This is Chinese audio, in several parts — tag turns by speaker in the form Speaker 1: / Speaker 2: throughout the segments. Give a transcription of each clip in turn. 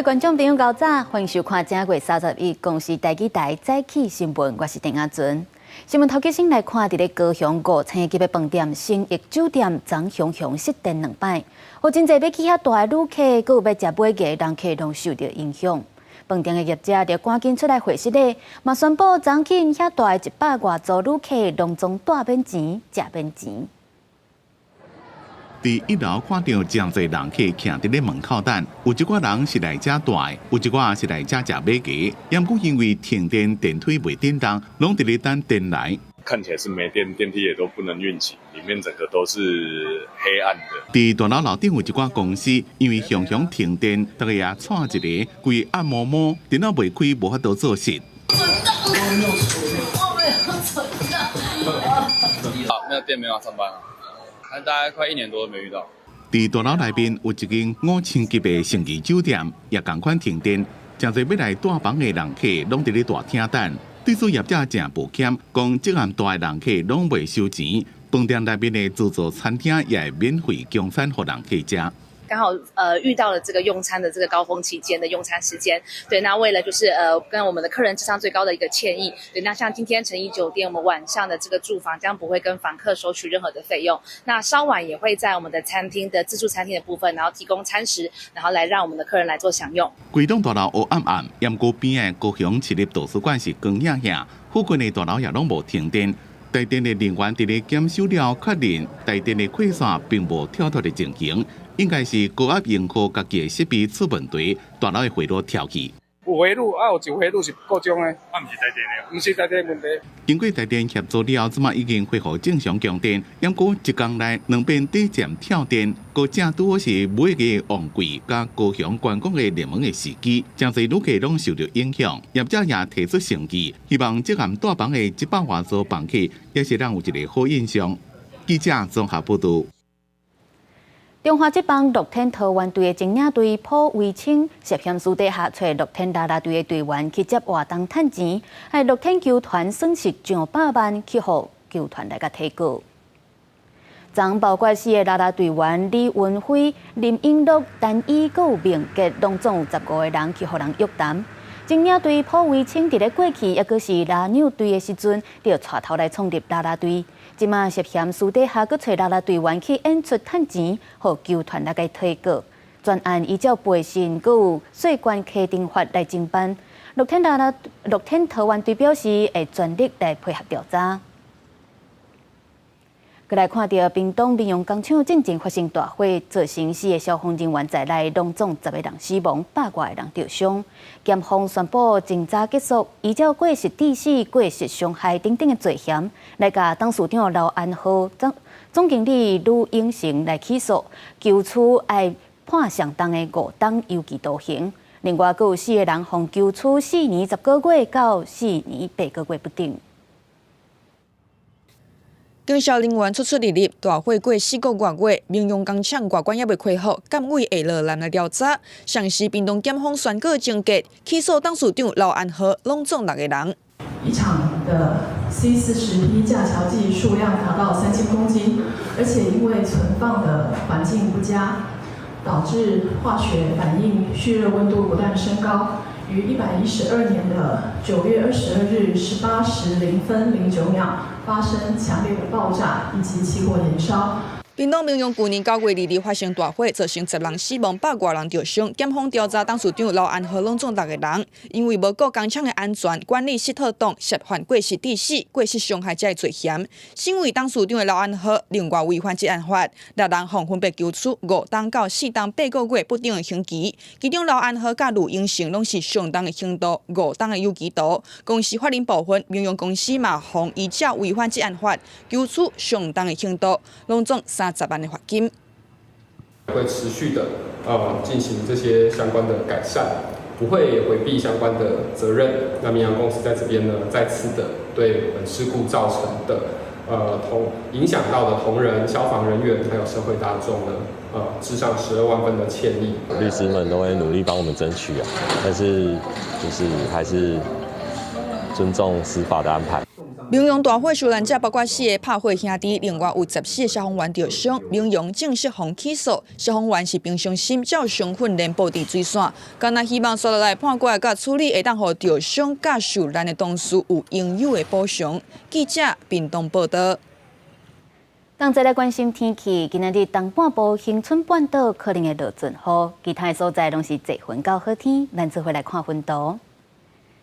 Speaker 1: 观众朋友，早早，欢迎收看正月31公司台记台早起新闻，我是丁雅纯。新闻头家先来看，伫咧高雄5星级的饭店新益酒店，昨雄失电2摆，有真侪要去遐大的旅客，佮有要食买嘅人客拢受到影响。饭店的业者就赶紧出来回息咧，嘛宣布昨起遐大的100外组旅客，拢总大免钱，食免钱。
Speaker 2: 伫1楼看到真侪人客徛伫咧门口等，有一寡人是来遮大，有一寡是来遮食买鸡。也毋过因为停电，电梯袂点动，拢伫咧等电来。
Speaker 3: 看起来是没电，电梯也都不能运行，里面整个都是黑暗的。
Speaker 2: 伫大楼楼顶有一寡公司，因为常常停电，大家也串一个，规暗摸摸，电脑袂开，无法度做事。
Speaker 4: 没有电，没法上班啊。 大概快1年多都没遇到。
Speaker 2: 伫大楼内面有一间5星级的星级酒店，也同款停电，真侪要来大房的人客拢伫咧大厅等。对此业者真抱歉，讲这暗大的人客拢未收钱，饭店内面的自助餐厅也会免费供餐给人客食。
Speaker 5: 刚好遇到了这个用餐的这个高峰期间的用餐时间，对，那为了就是跟我们的客人致上最高的一个歉意，对，那像今天诚毅酒店我们晚上的这个住房将不会跟房客收取任何的费用，那稍晚也会在我们的餐厅的自助餐厅的部分，然后提供餐食，然后来让我们的客人来做享用。
Speaker 2: 规栋大楼黑暗暗，沿过边的高雄市立图书馆是光亮亮，附近的大楼也拢无停电。台电的人员伫咧检修了，确认台电的快线并无跳脱的情形。 应该是高压用户家己的设备出问题，大楼的回路跳起。
Speaker 6: 有回路啊，有一回路是故障的，啊，毋是台电的，毋是台电问题。经
Speaker 2: 过台电协助了，即马已经恢复正常供电。不过一天内2遍短暂跳电，个正拄是每个旺季甲高雄观光的热门的时机，真侪旅客拢受到影响。业者也提出诚意，希望这暗大房的100外组房客，也是让有一个好印象。记者综合报道。
Speaker 1: 中华职棒乐天桃园队的前领队朴维清涉嫌私底下找乐天啦啦队的队员去接活动趁钱，害乐天球团损失上100万，去互球团来甲提告。昨包括4个啦啦队员李文辉、林英乐、陈依，佮有明杰，拢总有15个人去互人约谈。前领队朴维清伫咧过去，也阁是拉纽队的时阵，就带头来创立啦啦队。 即马涉嫌私底下佮找啦啦队员去演出趁钱，互球团来个提告。专案依照背信，佮有税关稽征法来侦办。乐天桃园队表示会全力来配合调查。佮来看到屏东民用工厂进前发生大火，造成4个消防人员在内，拢总10个人死亡，100外个人受伤。检方宣布侦查结束，依照过失致死、过失伤害等等的罪嫌，来甲董事长刘安和总经理吕永成来起诉，求处爱判相当的5档有期徒刑。另外，佮有4个人互求处4年10个月到4年8个月不等。
Speaker 7: 警消人员出入入，大火过4个多月，民用工厂外观也未开好，监委下落来调查。上时屏东检方宣告终结，起诉董事长刘安和，拢总6个人。
Speaker 8: 一场的 C40 批架桥剂数量达到3000公斤，而且因为存放的环境不佳，导致化学反应蓄热温度不断升高。 于112年的9月22日18时0分09秒发生强烈的爆炸以及起火燃烧。
Speaker 7: 屏东民用去年9月2日发生大火，造成10人死亡，100外人受伤。检方调查董事长刘安和拢总6个人，因为无顾工厂的安全，管理失妥当，涉犯过失致死、过失伤害这罪嫌。身为董事长的刘安和，另外违反职安法，6人互分别求处5档到4档8个月不等的刑期。其中刘安和甲吕永成拢是相当的轻度，5档的有期徒。公司法人部分民用公司嘛，互依照违反职安法求处相当的轻度，拢总30万的罚金，
Speaker 9: 会持续的进行这些相关的改善，不会回避相关的责任。那民航公司在这边呢，再次的对本事故造成的影响到的同仁、消防人员还有社会大众呢，致上12万分的歉意。
Speaker 10: 律师们都会努力帮我们争取但是就是还是尊重司法的安排。
Speaker 7: 民用大火受难者包括4个拍火兄弟，另外有14个消防员受伤。民用正式防起诉，消防员是平常心照常训练布置水线，敢若希望刷落来判决甲处理会当互受伤甲受难的同事有应有的补偿。记者屏东报道。
Speaker 1: 同齐来关心天气，今仔日东半部恒春半岛可能会落阵雨，其他的所在拢是侪云到好天。咱做回来看温度，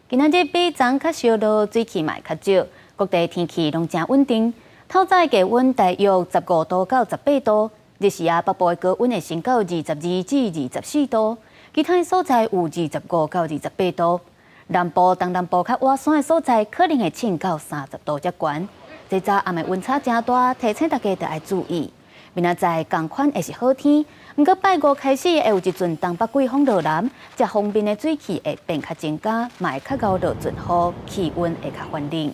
Speaker 1: 今仔日比昨较烧落，水气嘛较少，各地天气拢真稳定。透早气温大约15度到18度，日时北部的高温会升到22至24度，其他的所在有25到28度。南部、东南部较外山的所在可能会升到30度才悬。这早暗的温差真大，提醒大家要爱注意。明仔载同款会是好天，不过拜五开始会有一阵东北季风落南，这方面的水汽会变较增加，嘛会较高落阵雨，气温会较稳定。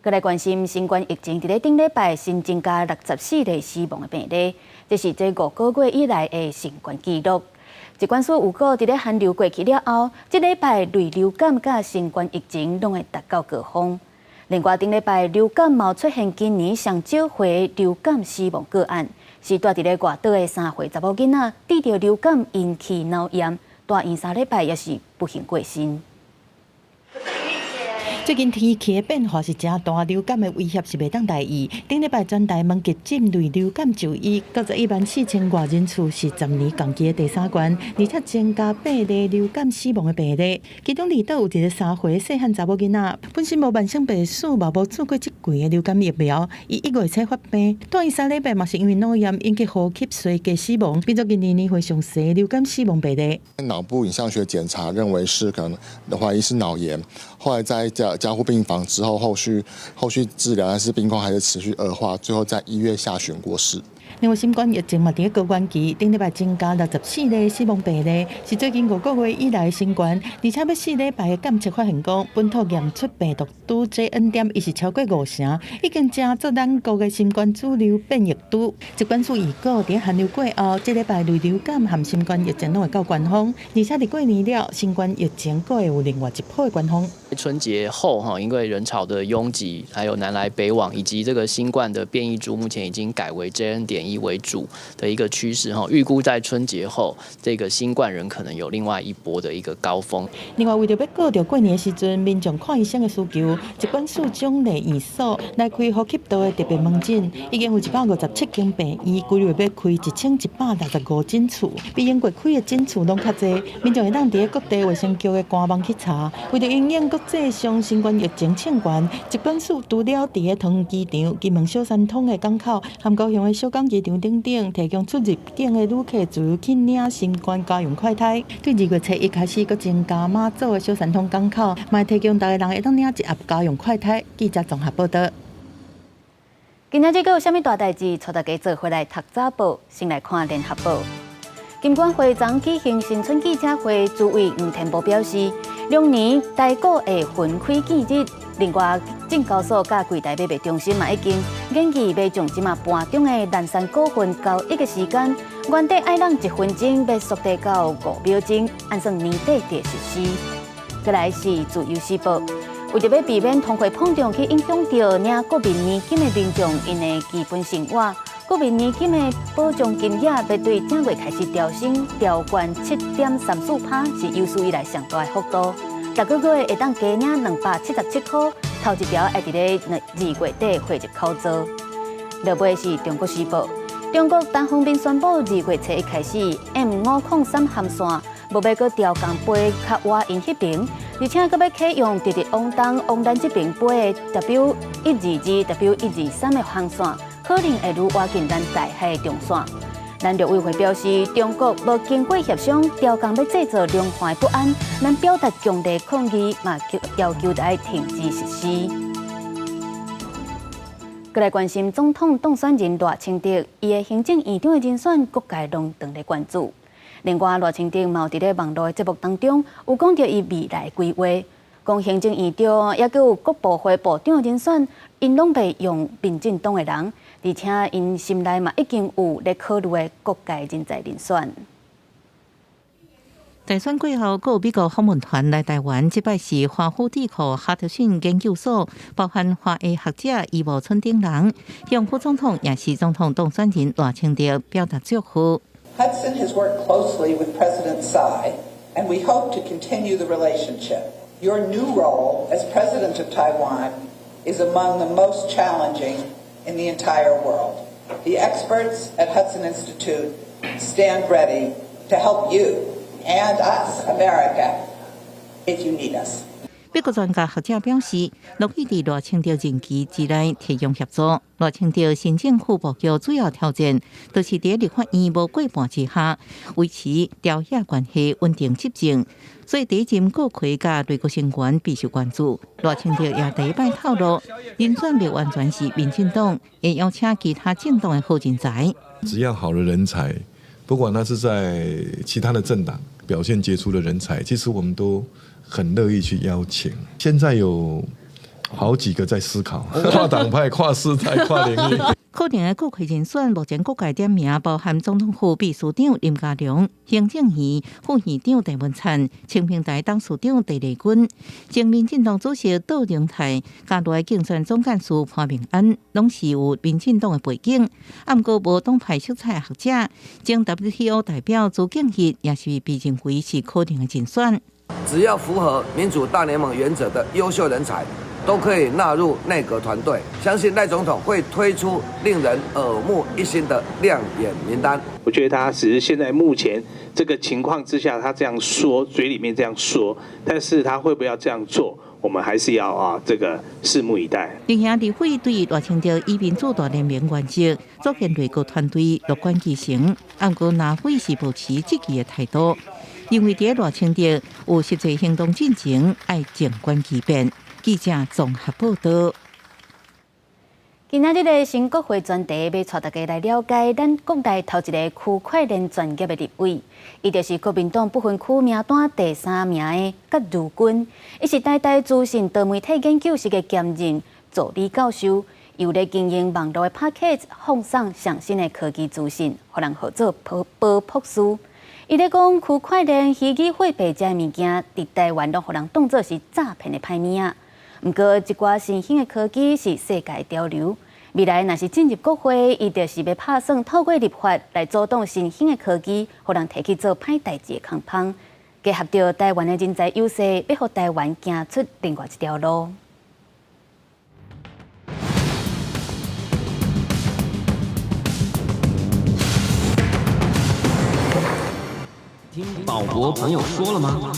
Speaker 1: 再来关心新冠疫情，伫咧顶礼拜新增加64例死亡的病例，这是这5个月以来的新冠纪录。疾管署预估，伫咧寒流过去了后，这礼拜类流感甲新冠疫情拢会达到高峰。另外，顶礼拜流感嘛出现今年上少回流感死亡个案，是住伫咧外岛的3岁查某囡仔，得到流感引起脑炎，大院3礼拜也是不幸过身。
Speaker 11: 最近天气的变化是真大，流感的威胁是袂当大意。顶礼拜全台门急诊类流感就医914000多人次，是10年共期的第3关，而且增加8例流感死亡的病例。其中离岛有一个3岁细汉查某囡仔，本身无慢性病史，嘛无做过即季的流感疫苗，伊1月初发病，大约3礼拜嘛是因为脑炎引起呼吸衰竭死亡，变做今年会上细的流感死亡病例。
Speaker 12: 脑部影像学检查认为是可能怀疑是脑炎，后来在加护病房之后，后续治疗，但是病况还是持续恶化，最后在1月下旬过世。
Speaker 11: 另外，新冠疫情嘛，伫高原期，顶礼拜增加64例死亡病例，是最近5个月以来的新冠。而且要4礼拜的检测发现讲，本土验出病毒株 JN 点，已是超过50%，已经正做咱国的新冠主流变异株。疾管署预估，伫寒流过后，这礼拜类流感和新冠疫情拢会到高峰，而且伫过年了，新冠疫情阁会有另外一波的高峰。
Speaker 13: 春节后因为人潮的拥挤，还有南来北往，以及这个新冠的变异株目前已经改为 JN.1为主的一个趋势预估在春节后，这个新冠人可能有另外一波的一个高峰。
Speaker 11: 另外，为着要顾到过年的时阵，民众看医生的需求，疾管署奖励院所来开呼吸道的特别门诊，已经有157间病院，规划要开1165诊处，比英国开的诊处拢较侪。民众会当伫各地卫生局的官网去查，为着应国际上新冠疫情庆悬，疾管署除了伫个桃园机场、金门小三通的港口、和高雄的小港机场等提供出入境的旅客自由去领新冠家用快筛。对2月初1开始，佮增加马祖的小三通港口，嘛提供大家人会当领1盒家用快筛。记者综合报道。
Speaker 1: 今仔日佫有啥物大代志？带大家做回来读早报，先来看联合报。金管会昨举行新春记者会，主委黄天宝表示，2年台股会分开季日。另外，证交所甲柜台买卖中心嘛已经研议要将即马盘中的南山股份交易的时间，原底爱让1分钟要缩短到5秒钟，按算年底就实施。再来是自由时报，为着要避免通货膨胀去影响到领国民年金的民众因的基本生活。国民年金的保障金额要对正月开始调升，调悬7.34%，是有史以来上大的幅度。6个月会当加领277块，头一条会伫咧2月底汇入口做。落尾是中国时报，中国单方面宣布2月初1开始 M503 航线无要搁调降飞较外因迄边，而且搁要启用直直往东往咱这边飞的 W122、W123 的航线，可能会愈挖近咱大海的中线。咱陆委会表示，中国无经过协商调降要制造两岸不安，咱表达强烈抗议，嘛要求来停止实施。再来关心总统当选人赖清德，伊的行政院长的人选，各界拢当咧关注。另外，赖清德嘛有伫咧网络的节目当中，有讲到伊未来规划，讲行政院长也有各部会部长的人选，因拢袂用民进党的人。而且因心内嘛已经有咧考虑的各界人才人选。
Speaker 11: 大选过后，有美国访问团来台湾，这摆是华府智库哈德逊研究所，包含华裔学者伊无村顶人，向副总统也是总统当选人赖清德表达祝福。
Speaker 14: Hudson has worked closely with President Tsai, and we hope to continue the relationship. Your new role as President of Taiwan is among the most challenging in the entire world. The experts at Hudson Institute stand ready to help you and us, America, if you need us.
Speaker 11: 美国专家学者表示，乐意伫赖清德任期之内提供协助。赖清德新政府布局主要挑战，就是伫立法院无过半之下，维持朝野关系稳定执政。所以第一任国会甲内阁成员备受关注。赖清德也第一摆透露，人选未完全是民进党，会邀请其他政党的好人才。
Speaker 15: 只要好的人才，不管他是在其他的政党表现杰出的人才，其实我们都很乐意去邀请。现在有好几个在思考，跨党派、跨世代、跨领域。
Speaker 11: 可能的国会人选目前各界点名，包含总统府秘书长林佳龙、行政院副院长郑文灿、清平台董事长陈丽君、前民进党主席杜荣泰、加来竞选总干事潘明安，拢是有民进党的背景。不过无党派色彩的学者，前 WTO 代表朱敬义也是被认为是可能的人选。
Speaker 16: 只要符合民主大联盟原则的优秀人才，都可以纳入内阁团队。相信赖总统会推出令人耳目一新的亮眼名单。
Speaker 17: 我觉得他只是现在目前这个情况之下，他这样说，嘴里面这样说，但是他会不会要这样做，我们还是要这个拭目以待。
Speaker 11: 另行立委对赖清德以民主大联盟原则组建内阁团队乐观其成，不过南非是保持积极的态度。因为伫赖清德有实际行动进程，爱静观其变。记者综合报道。
Speaker 1: 今仔日的新国会专题要带大家来了解咱国内头一个区块链专业的立委，伊就是国民党不分区名单第3名的葛如君，伊是台大资深多媒体研究室的兼任助理教授，又咧经营网络的 Podcast， 放送上新的科技资讯，互人合作保朴素。伊咧讲区块链、虚拟货币这物件，伫台湾都互人当作是诈骗的歹物仔。不过，一寡新兴的科技是世界潮流。未来若是进入国会，伊就是要打算透过立法来阻挡新兴的科技，互人摕去做歹代志的空芳。结合着台湾的人才优势，要互台湾行出另外一条路。
Speaker 18: 宝国朋友说了吗？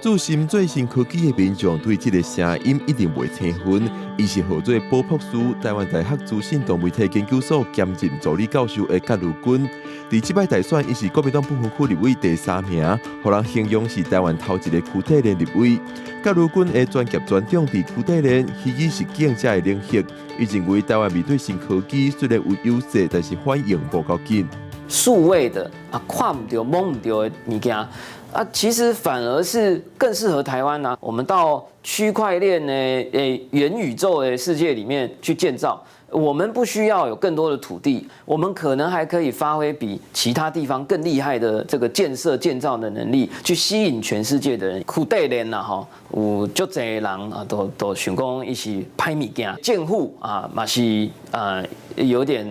Speaker 19: 注心最新科技的民众对这个声音一定袂生分。伊是号做保朴素台湾大学资深多媒体研究所兼任助理教授的葛如君。伫即摆大选，伊是国民党不分区立委第3名，互人形容是台湾头一个区块链立委。葛如君的专业专长伫区块链、虚拟实境这个领域，伊认为台湾面对新科技虽然有优势，但是反应无够紧。
Speaker 13: 数位的看不到、摸不到的物件其实反而是更适合台湾我们到区块链的元宇宙的世界里面去建造，我们不需要有更多的土地，我们可能还可以发挥比其他地方更厉害的这个建造的能力，去吸引全世界的人。区块链有足侪人都想讲伊是歹物件，政府嘛是有点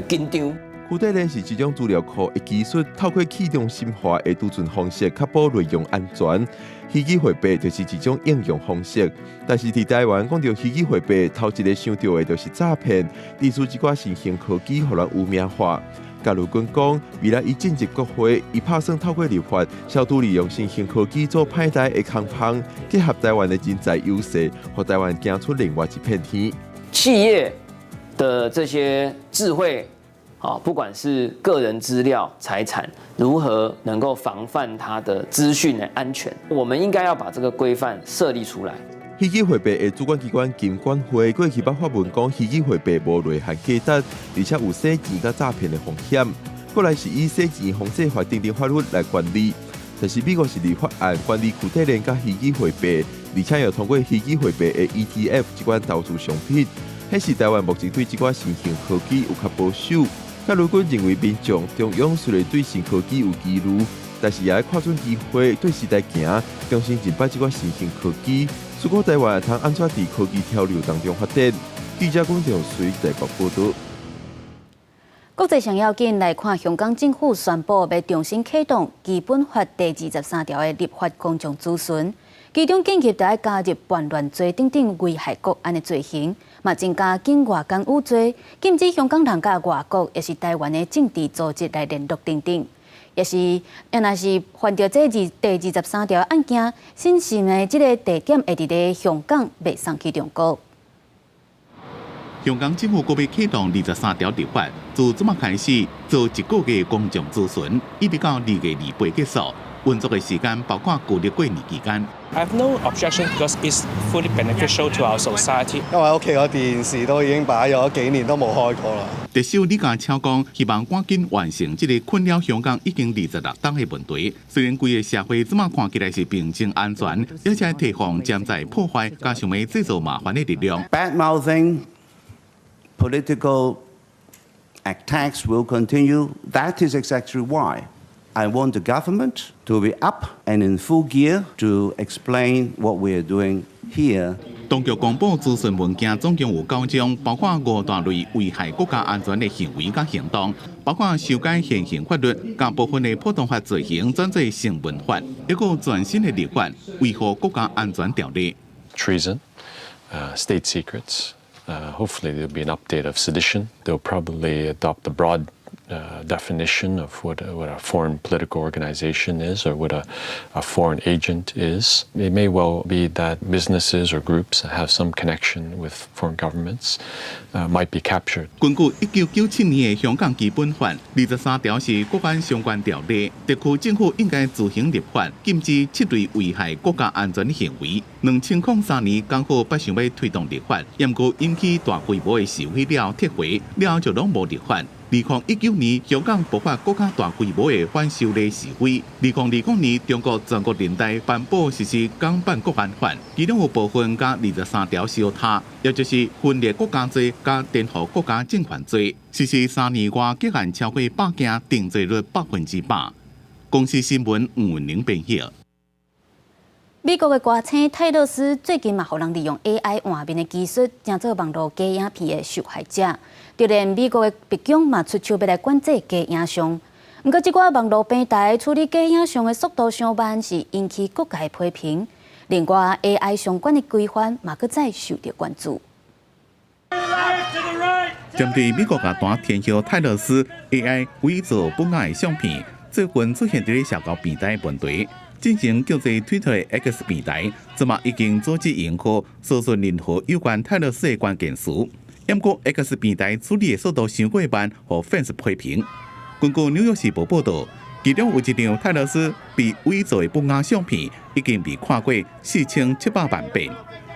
Speaker 13: 紧张。
Speaker 19: 区块链是一种资料库的技术，透过去中心化的储存方式，确保内容安全。虚拟货币就是一种应用方式，但是伫台湾讲到虚拟货币，头一个想到的就是诈骗，例如一寡新兴科技互人污名化。葛如君讲，未来伊进入国会，伊打算透过立法，消除利用新兴科技做歹代的空芳，结合台湾的人才优势，互台湾行出另外一片天。
Speaker 13: 企业的这些智慧。不管是个人资料、财产，如何能够防范它的资讯的安全，我们应该要把这个规范设立出来。
Speaker 19: 虚拟货币的主管机关金管会过去捌发文讲，虚拟货币无内涵价值，而且有洗钱甲诈骗的风险。过来是以洗钱防制法定法律来管理，但是美国是立法案管理区块链甲虚拟货币，而且又通过虚拟货币的 ETF 这款投资商品，迄是台湾目前对这款新兴科技有较保守。葛如君认为，民众中央虽然对新科技有疑虑，但是也要看准机会，对时代行，重新进摆这款新型科技。如果台湾通安怎在科技潮流当中发展？记者龚长随台北报道。
Speaker 1: 国际上要紧来看，香港政府宣布要重新启动《基本法》第23条的立法公众咨询，其中建议要加入叛乱罪等等危害国安的罪行，嘛增加境外干预罪，禁止香港人甲外国也是台湾的政治组织来联络等等。也若是犯到第23条案件，审讯的这个地点会伫咧香港，袂送去中国。
Speaker 2: 香港政府国要启动23条立法，自即马开始做1个月公众咨询，一直到2月28结束。运作的时间包括旧历过年期間。
Speaker 18: I have no objection because it's fully beneficial to our society。
Speaker 20: 因為屋企個電視都已經擺咗幾年都冇開過啦。
Speaker 2: 特首李家超講，希望趕緊完成這個困擾香港已經26冬的問題。雖然規個社會即馬看起來是平靜安全，而且提防潛在破壞，加上要製造麻煩的力量。
Speaker 21: Bad-mouthing political attacks will continue. That is exactly why I want the government to be up and in full gear to explain what we are doing here.
Speaker 2: 當局公布諮詢文件總共有9種，包括5大類危害國家安全的行為和行動，包括修改現行法律，將部分的普通法罪行轉做成文法，一個全新的立法維護國家安全條例。
Speaker 22: Treason, state secrets. Hopefully there'll be an update of sedition. They'll probably adopt a broad definition of what a foreign political organization is or what a foreign agent is. It may well be that businesses or groups that have some connection with foreign governments might be captured.
Speaker 2: 根據1997年的香港基本法23條是國安相關條例，特區政府應該自行立法，禁止7類危害國家安全的行為。2003年剛好不想要推動立法，不過引起大規模的示威了撤回，了就攏無立法。2019年，香港爆發更加大規模的反修例示威。2020年，中國全國人大頒布實施港版國安法，其中有部分加23條相他，也就是分裂國家罪加顛覆國家政權罪。實施3年外，結案超過100件，定罪率100%。公司新聞吳文玲編譯。
Speaker 1: 美國嘅歌星泰勒斯最近嘛，互人利用 AI 換面嘅技術，正做網絡假影片嘅受害者。就連美國嘅白宮嘛出手要來管制假影像。不過，這個網絡平台處理假影像嘅速度上慢，是引起各界批評。另外 ，AI 相關嘅規範嘛，閣再受到關注。
Speaker 2: 針對美國樂壇天后泰勒斯 AI 偽造本案嘅相片，最近出現喺社交平台問題。進行叫做 Twitter 的 X 平台，即嘛已經組織營號搜尋任何有關泰勒斯的關鍵詞。不過 X 平台處理的速度太過慢，和 fans 批評。根據紐約時報報導，其中有一張泰勒斯被偽造的本案相片已經被看過4700萬遍，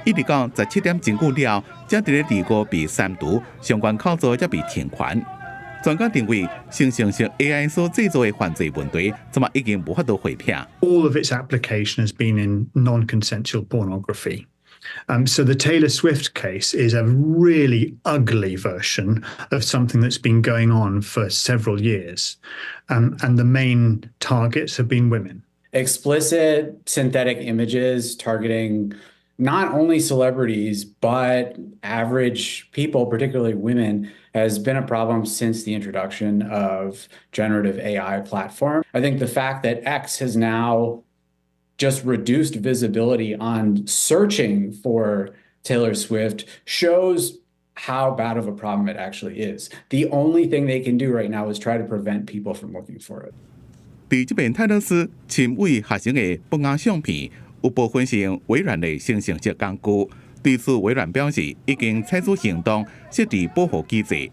Speaker 2: 一直到17點鐘過了，才在2個被刪除，相關考作才被停權。專家認為，生成式 AI 所製造的犯罪問題，怎麼已經無法度回避。
Speaker 23: All of its application has been in non-consensual pornography. So the Taylor Swift case is a really ugly version of something that's been going on for several years. And the main targets have been women.
Speaker 24: Explicit synthetic images targeting not only celebrities, but average people, particularly women, has been a problem since the introduction of generative AI platform. I think the fact that X has now just reduced visibility on searching for Taylor Swift shows how bad of a problem it actually is. The only thing they can do right now is try to prevent people from looking for it.
Speaker 2: 在這邊泰勒斯親為學生的本案相片，有部分是用微軟的生成式工具。對此，微軟表示已經採取行動，設置保護機制。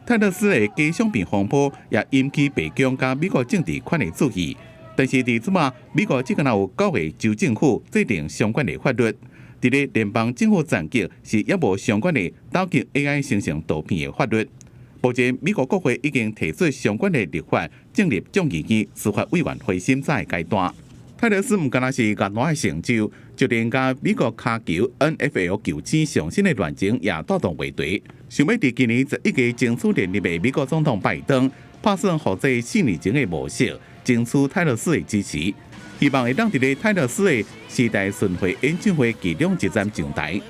Speaker 2: 泰勒斯的假相片風波也引起白宮加美國政治圈的注意。但是在即馬，美國只敢有9個州政府制定相關的法律，在咧聯邦政府層級是也無相關的打擊 AI 生成圖片的法律。目前，美國國會已經提出相關的立法，進入眾議院司法委員會審查階段。泰勒斯唔單是樂壇的成就，就連甲美國卡球 NFL 球星上新的戀情也帶動話題。想要在今年11月爭取連任的美國總統拜登，打算學這4年前的模式。争取泰勒斯的支持，希望会当伫咧泰勒斯的时代巡回演讲会其中一站上台。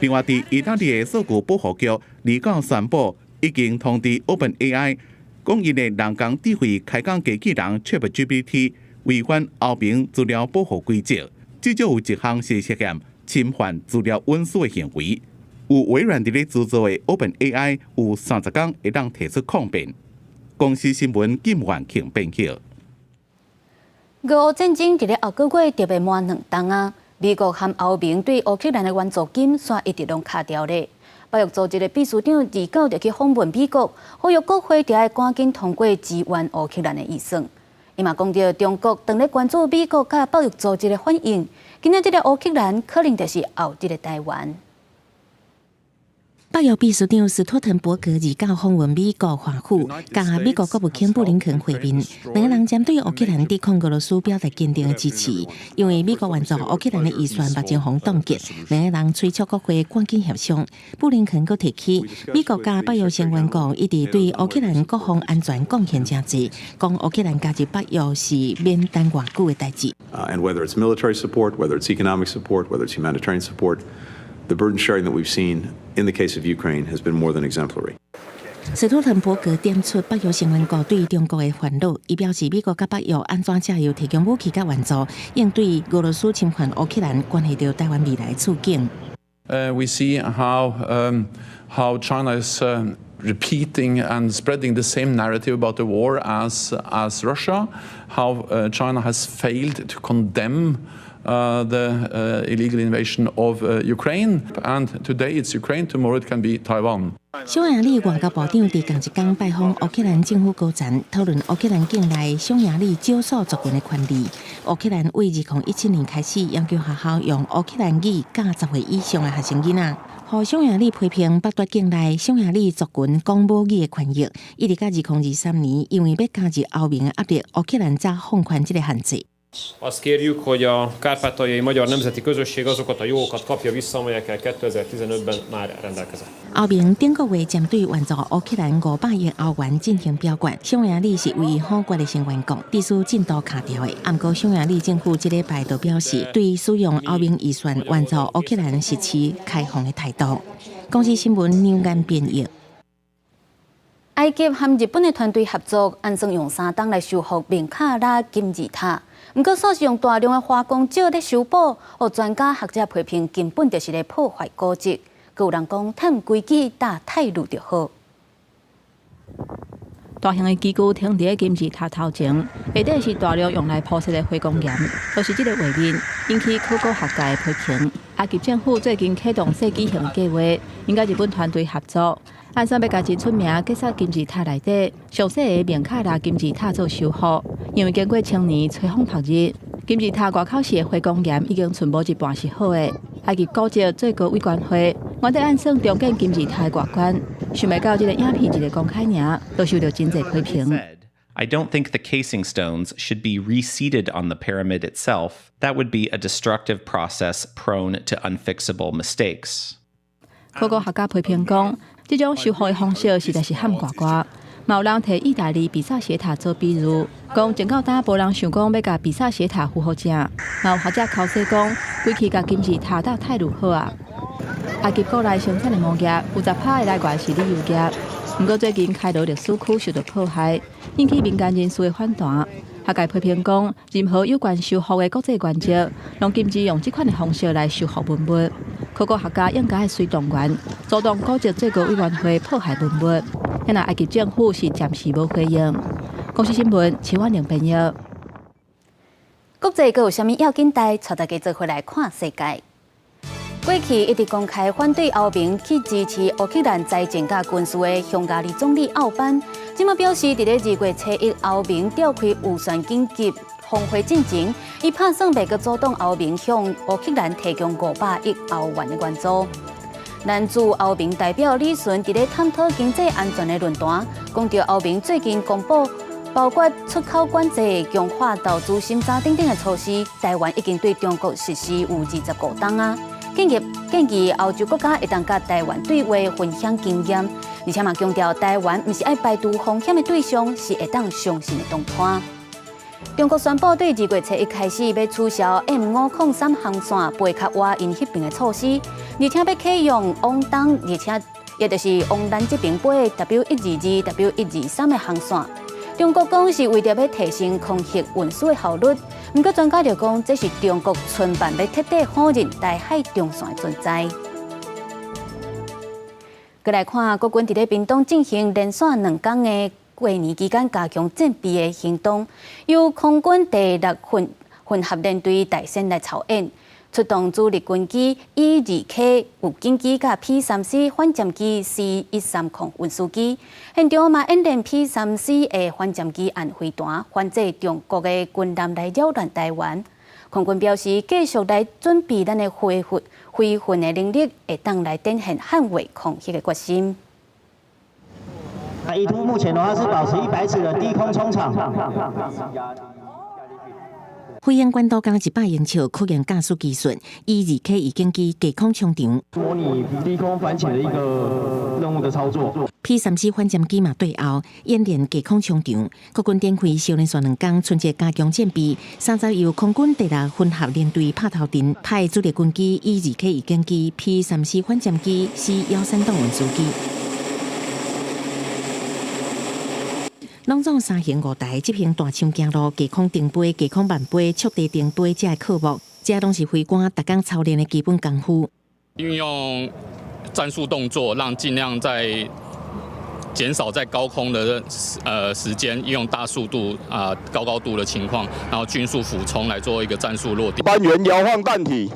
Speaker 2: 另外，伫意大利的数据保护局29宣布，已经通知 OpenAI， 讲伊的人工智慧开讲机器人 ChatGPT 违反欧盟资料保护规则，至少有一项是涉嫌侵犯资料隐私的行为。有微软伫咧制作的 OpenAI 有30天会当提出抗辩。公司新闻金hoàn庆编辑。
Speaker 1: 俄乌战争伫咧后个月特别满2冬啊。美国和欧盟对乌克兰的援助金线一直拢卡掉咧。北约组织的秘书长29日去访问美国，呼吁国会要赶紧通过支援乌克兰的预算。伊嘛讲到中国当咧关注美国甲北约组织的反应，今仔日个乌克兰可能就是后日个台湾。
Speaker 3: 北约秘书长斯托滕伯格29访问美国华府，甲美国国务卿布林肯会面，两个人针对乌克兰抵抗俄罗斯表达坚定的支持。因为美国援助乌克兰的预算目前互冻结，两个人催促国会赶紧协商。布林肯佫提起，美国甲北约成员国一直对乌克兰国防安全贡献真济，讲乌克兰加入北约是免等偌久的代志。
Speaker 4: And whether it's military support, whether it's economic support, whether it's humanitarian support, the burden sharing that we've seen in the case of Ukraine has been more than exemplary.
Speaker 3: 斯托滕伯格点出北约成员国对中国的烦恼，伊表示美国甲北约安怎借由提供武器甲援助，应对俄罗斯侵犯乌克兰，关系到台湾未来处境。
Speaker 5: We see how China is repeating and spreading the same narrative about the war as Russia. How China has failed to condemn the illegal invasion of Ukraine, and today it's Ukraine, tomorrow it can be Taiwan.
Speaker 3: 匈牙利外交部长伫同一天拜访乌克兰政府高层，讨论乌克兰境内匈牙利少数族群的权利。乌克兰为2017年开始要求学校用乌克兰语教10岁以上的学生囡仔。互匈牙利批评剥夺境内匈牙利族群讲母语的权益，一直到2023年，因为要加入欧盟的压力，乌克兰才放宽这个限制。
Speaker 6: Azt kérjük, hogy a kárpátaljai magyar nemzeti közösség azokat a jogokat kapja vissza, amelyekkel 2015-ben már rendelkezett.
Speaker 3: 欧盟顶个月针对援助乌克兰500亿欧元进行表决，匈牙利是唯一好国的成员国，地书进度卡掉的。不过，匈牙利政府这礼拜就表示，对使用欧盟预算援助乌克兰是持开放的态度。公司新闻牛眼编译。
Speaker 1: 埃及和日本的团队合作，安算用3天来修复明卡拉金字塔。不过，所使用大量的化工石咧修补，有专家学者批评根本就是咧破坏古迹。佮有人讲，趁规矩打泰路就好。
Speaker 25: 大型的机构停伫金字塔头前，下底是大量用来铺设的花岗岩，就是这个画面引起考古学家的批评。埃及政府最近启动世纪型计划，应该日本团队合作。按算要甲真出名结萨金字塔内底详细的明卡拉金字塔做修复，因为经过1000年吹风曝日，金字塔外口是的花岗岩已经全部一半是好的。埃及古迹最高委员会原在按算重建金字塔的外观，想袂到这个影片一个公开尔，都受到真侪批评。
Speaker 26: I don't think the casing stones should be reseated on the pyramid itself. That would be a destructive process prone to unfixable mistakes.
Speaker 25: 考古学家批评讲，这种修复的方式实在是含挂挂。有人摕意大利比萨斜塔做比喻，讲前到打无人想讲要甲比萨斜塔复活正。有学者口说讲，规气甲金字塔打太如好啊！埃及国内生产的木业有10%的来源是旅游业，不过最近开罗历史区受到迫害，引起民间人士的反弹。学界批评讲，任何有关修复的国际原则，拢禁止用这款的方式来修复文物。考古学家应该随动员，主动古迹最高委员会破坏文物。现在埃及政府是暂时无回应。公司新闻，邱婉玲编译。
Speaker 1: 国际阁有啥物要紧代？带大家做回来看世界。过去一直公开反对欧盟去支持乌克兰财政甲军事的匈牙利总理奥班，即马表示，伫咧2月初1，欧盟召开预算紧急峰会进前，伊打算袂阁阻挡欧盟向乌克兰提供500亿欧元的援助。咱驻欧盟代表李顺伫咧探讨经济安全的论坛，讲到欧盟最近公布包括出口管制、强化投资审查等等的措施，台湾已经对中国实施有25天啊。建议欧洲国家会当甲台湾对话分享经验，而且嘛强调台湾毋是爱排除风险的对象，是会当相信的同伴。中国宣布对2月初1开始要取消 M503航线飞较外因迄边的措施，而且要启用往东，而且也就是往南这边飞 W122、W123的航线。中国讲是为着要提升空域运输的效率，不过专家就讲这是中国春办要彻底否认台海中线的存在。再来看，国军伫咧屏东进行连续2天的过年期间加强战备的行动，由空军第6混合连队大先来操演，出动主力军机 E2K 无经机甲 P3C 反舰机 C130运输机，现场嘛演练 P3C 的反舰机按飞弹，反制中国的军舰来扰乱台湾。空军表示，继续来准备咱的恢复的能力，会当来展现捍卫空域的决心。
Speaker 7: 意图目前的话是保持100尺的低空冲场。
Speaker 3: 飞燕关岛港100英尺科研加速技术，E2K 已经机低空冲场，
Speaker 7: 模拟低空反潜的一个任务的操作。
Speaker 3: P3C 反舰机嘛对后演练低空冲场，国军展开少年线2天春节加强战备，30由空军第6混合连队拍头阵，派主力军机 E2K 已经机 P3C 反舰机 C130运输机。拢总3型5台执行大枪行路、低空定飞、低空慢飞、触地定飞这些科目，这拢是飞官逐工操练的基本功夫。
Speaker 8: 运用战术动作，让尽量在减少在高空的时间，运用大速度高度的情况，然后均速俯冲来做一个战术落地。
Speaker 7: 班员摇晃弹体。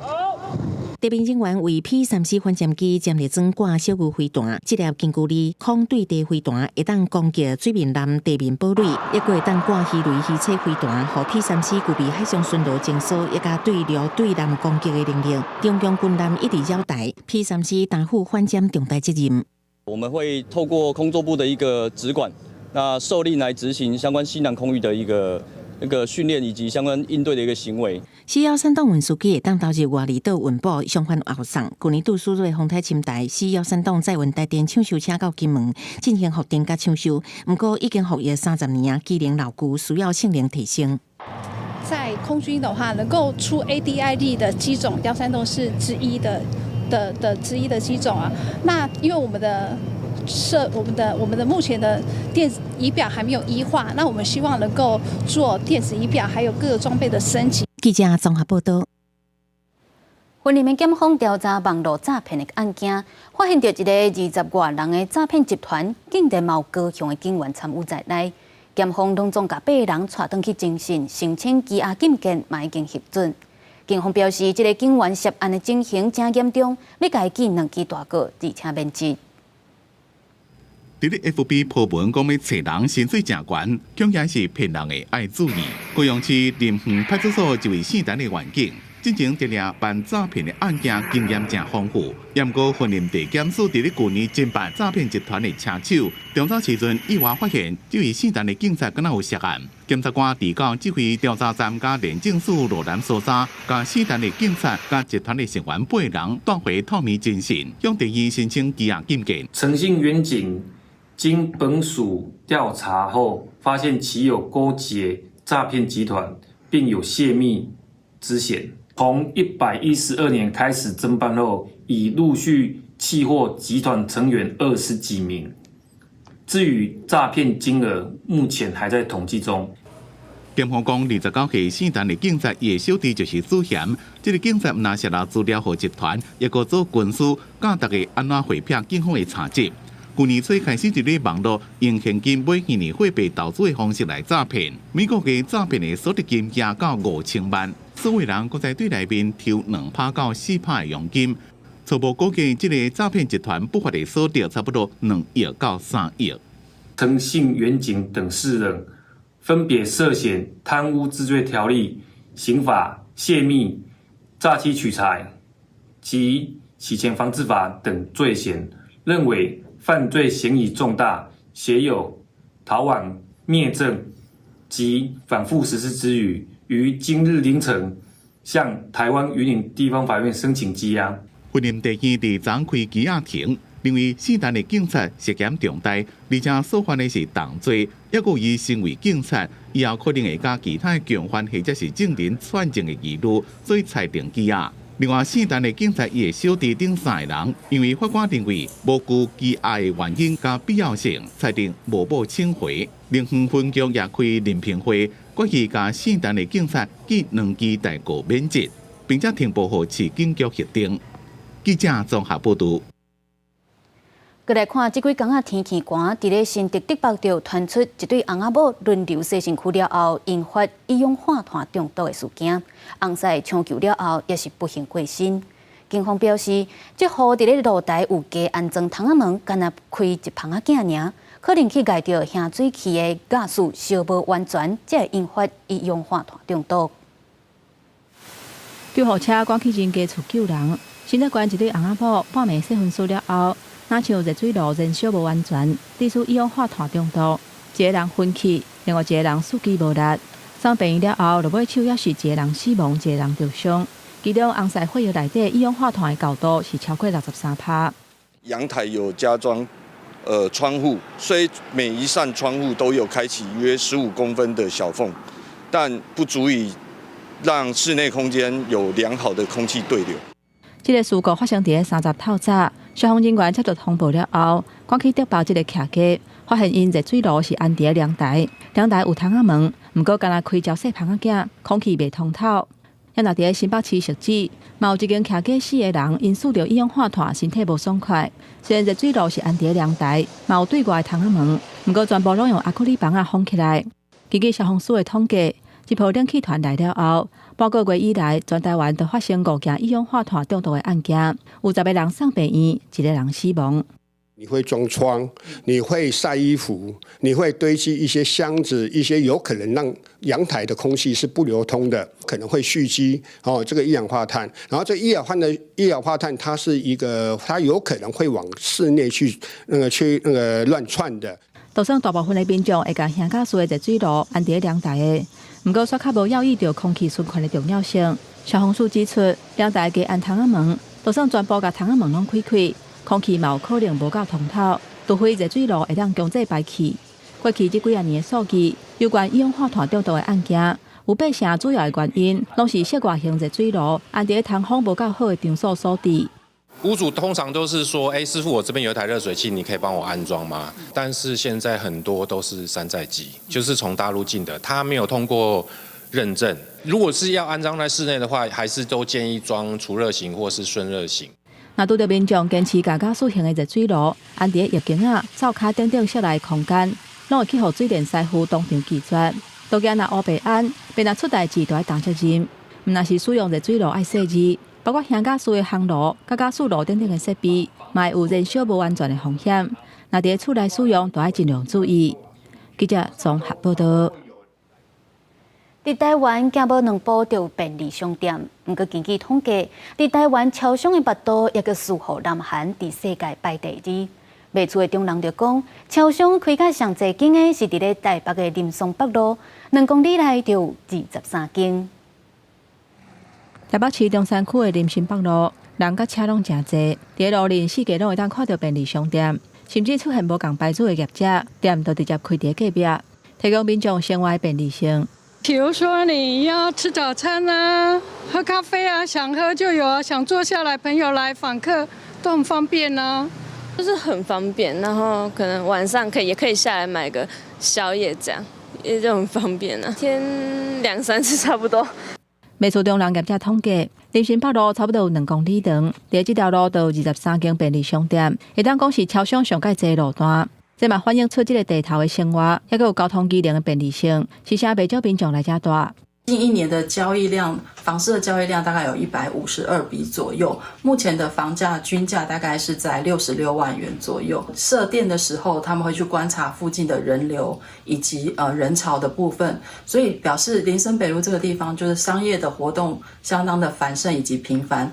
Speaker 3: 地面人员为 P3C 反舰机建立装挂小鱼飞弹，这粒近距离空对地飞弹会当攻击水面南地面堡垒，也会当挂鱼雷鱼车飞弹，和 P3C 具备海上巡逻、侦搜，也加对陆对南攻击的能力。中共军舰一直扰台 ，P3C 担负反舰重大责任。
Speaker 9: 我们会透过空作部的一个直管，那受令来执行相关西南空域的一个训练以及相关应对的一个行为。
Speaker 3: C130运输机会当投入外离岛运补相关后送，去年杜苏芮风台침台 C130载运台电抢修车到金门进行复电甲抢修，不过已经服役30年，机能老旧，需要性能提升。
Speaker 10: 在空军的话，能够出 ADID 的机种130是之一的机种啊。那因为我们的目前的电子仪表还没有1化，那我们希望能够做电子仪表还有各个装备的升级。
Speaker 3: 记者综合报道。
Speaker 1: 云林的检方调查网络诈骗的案件，发现到一个20多人的诈骗集团，竟然有高雄的警员参与在内。检方拢总甲8人带回去侦讯，申请羁押禁见，嘛已经核准。警方表示，这个警员涉案的情形真严重，要甲伊记2支大告，而且免职。
Speaker 2: 伫咧 FB 破文讲要找人薪水正悬，恐惊是骗人的，爱注意。高雄市林园派出所一位姓陈的员警，之前一俩办诈骗的案件经验正丰富，也毋过分林地检署伫咧去年侦办诈骗集团的车手，调查时阵意外发现，这位姓陈的警察敢若有涉案。检察官提到指挥调查站甲廉政署罗南搜查，甲姓陈的警察甲集团的成员8人带回透明侦讯，向第2申请羁押禁见。
Speaker 12: 诚信远景。经本署调查后，发现其有勾结诈骗集团，并有泄密之嫌。从112年开始侦办后，已陆续契获集团成员20几名。至于诈骗金额，目前还在统计中。
Speaker 2: 检方讲，29岁姓陈的警察叶小弟就是主嫌。这个警察不但泄露资料给集团，也个做军师，教大家安怎回避警方的查缉。去年初开始伫咧网络用现金买虚拟货币投资的方式来诈骗，美国嘅诈骗的所得金也到5000万，所有人搁在队内面抽2拍到4拍的佣金，初步估计这个诈骗集团不法的所得差不多2亿到3亿。
Speaker 12: 诚信远景等4人分别涉嫌贪污治罪条例、刑法、泄密、诈欺取财及洗钱防治法等罪嫌，认为犯罪嫌疑重大，携有逃亡、灭证及反复实施之余，于今日凌晨向台湾云林地方法院申请羁押。
Speaker 2: 云林地院伫昨开羁押庭，认为4单的警察涉嫌重大，而且所犯的是重罪，也有伊身为警察，以后可能会加其他强犯或者是证人串证的疑虑，所以裁定羁押。另外，4单的警察伊的小弟等3个人，因为法官认为无具羁押的原因加必要性，裁定无保请回。灵园分局也开任评会，决议甲4单的警察记2期代过免职，并且停报予市警局核定。记者综合报道。
Speaker 1: 再来看，这几天啊天气寒，伫咧新竹竹北就传出一对翁仔某轮流洗身躯了后，引发一氧化碳中毒的事件。翁婿抢救了后，也是不幸过身。警方表示，这户伫咧露台有加安装窗仔门，干那开一棚仔镜尔，可能去盖着下水器的驾驶烧无完全，才会引发一氧化碳中毒。
Speaker 25: 救护车赶去人家厝救人，新竹县一对翁仔某半暝洗昏死了后，若像热水炉燃烧无完全，致使一氧化碳中毒，一个人昏去，另外一个人司机无力。送病院了后，落尾手也是一个人死亡，一个人受伤。其中翁婿血液内底一氧化碳的高度是超过63%。
Speaker 11: 阳台有加装窗户，虽每一扇窗户都有开启约15公分的小缝，但不足以让室内空间有良好的空气对流。
Speaker 25: 这个事故发生在30透早，消防人员接到通报了后，赶去竹包这个徛家，发现因热水炉是安在阳台，阳台有窗仔门，不过干那开照细棚仔镜，空气未通透。也若伫新北市汐止，嘛有一间徛家4个人因受到一氧化碳，身体无爽快。虽然热水炉是安在阳台，嘛有对外的窗仔门，不过全部拢用亚克力板仔封起来。根据消防署的统计，这波冷气团来了后，半个月以来，全台湾都发生5件一氧化碳中毒的案件，有10个人送病院，1个人死亡。
Speaker 13: 你会装窗，你会晒衣服，你会堆积一些箱子，一些有可能让阳台的空气是不流通的，可能会蓄积这个一氧化碳。然后这一氧化碳，它是一个，它有可能会往室内去乱窜的。
Speaker 25: 就算大部分的民众会将乡下厝的热水炉安在阳台的，不过却较无要意到空气循环的重要性。消防署指出，阳台加安窗仔门，就算全部甲窗仔门拢开开，空气嘛有可能无够通透，除非热水炉会当强制排气。过去这几啊年的数据，有关一氧化碳中毒的案件，有8成主要的原因，拢是室外型热水炉安在通风无够好的场所所致。
Speaker 14: 屋主通常都是说：“师傅，我这边有一台热水器，你可以帮我安装吗？”但是现在很多都是山寨机，就是从大陆进的，它没有通过认证。如果是要安装在室内的话，还是都建议装除热型或是顺热型。
Speaker 25: 若拄到民众坚持加加速型的热水炉安在浴间啊、灶骹等室内空间，拢会去互水电师傅当场拒绝。都惊若乌白安，便若出代志就要担责任。毋若是使用热水炉爱细致。包括乡家厝的烘炉、加加速炉等等的设备，嘛有燃烧无完全的风险。若伫厝内使用，都要尽量注意。记者综合报道。伫台湾，竟无2部就有便利商店，不过根据统计，伫台湾超商的密度也个输予南韩，伫世界排第2。卖厝的中人就讲，超商开甲上侪间的是伫咧台北的林松北路，2公里内就有23间。台北市中山区的林森北路，人甲车拢真侪，伫路面四界拢会当看到便利商店，甚至出现无共牌子的业者，店都直接开伫隔壁，提供民众生活便利性。
Speaker 15: 比如说你要吃早餐啊，喝咖啡啊，想喝就有啊，想坐下来，朋友来访客都很方便啊，
Speaker 16: 就是很方便，然后可能晚上也可以下来买个宵夜这样，也就很方便啊，天2-3次差不多。
Speaker 25: 卖厝中人业者统计，林森北路差不多有2公里长，伫这条路都有23间便利商店，会当讲是超商上界侪路段。这嘛反映出这个地头的生活，也有交通机能的便利性，是啥袂少民众来遮住。
Speaker 17: 近1年的交易量，房市的交易量大概有152笔左右。目前的房价均价大概是在66万元左右。设店的时候，他们会去观察附近的人流以及人潮的部分，所以表示林森北路这个地方就是商业的活动相当的繁盛以及频繁。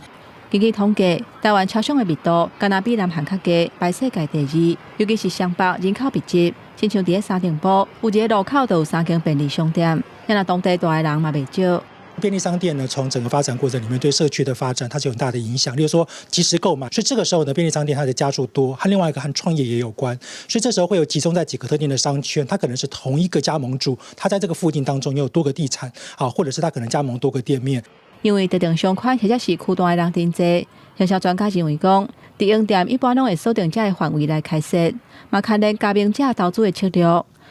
Speaker 25: 根据统计，台湾超商的密度敢若比南韩较低，排世界第2，尤其是湘北人口密集，亲像伫三重埔有一个路口就有3间便利商店，也若当地大个人嘛袂少。
Speaker 18: 便利商店呢，从整个发展过程里面对社区的发展它是有很大的影响。例如说即时购买，所以这个时候呢，便利商店它的家数多，和另外一个和创业也有关，所以这时候会有集中在几个特定的商圈，它可能是同一个加盟主，它在这个附近当中也有多个地产啊，或者是它可能加盟多个店面。
Speaker 25: 因为特定商圈或者是区段的人真多，营销专家认为讲，直营店一般拢会锁定这个范围来开设，嘛看连加盟者投资的策略，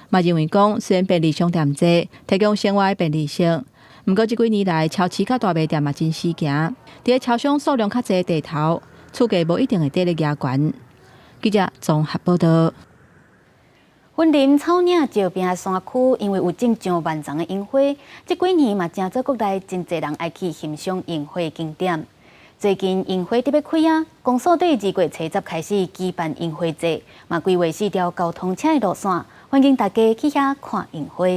Speaker 25: 嘛认为讲，虽然便利商店多，提供生活的便利性。不过，这几年来，超市甲大卖店嘛真死行，伫超商数量较侪地头，厝价无一定会得咧压悬。记者综合报道。
Speaker 1: 云林草岭石坪山区因为有种上万丛的樱花，这几年嘛真做国内真侪人爱去欣赏樱花景点。最近樱花特别开啊，公所对2月初10开始举办樱花节，嘛规划4条交通车的路线，欢迎大家去遐看樱花。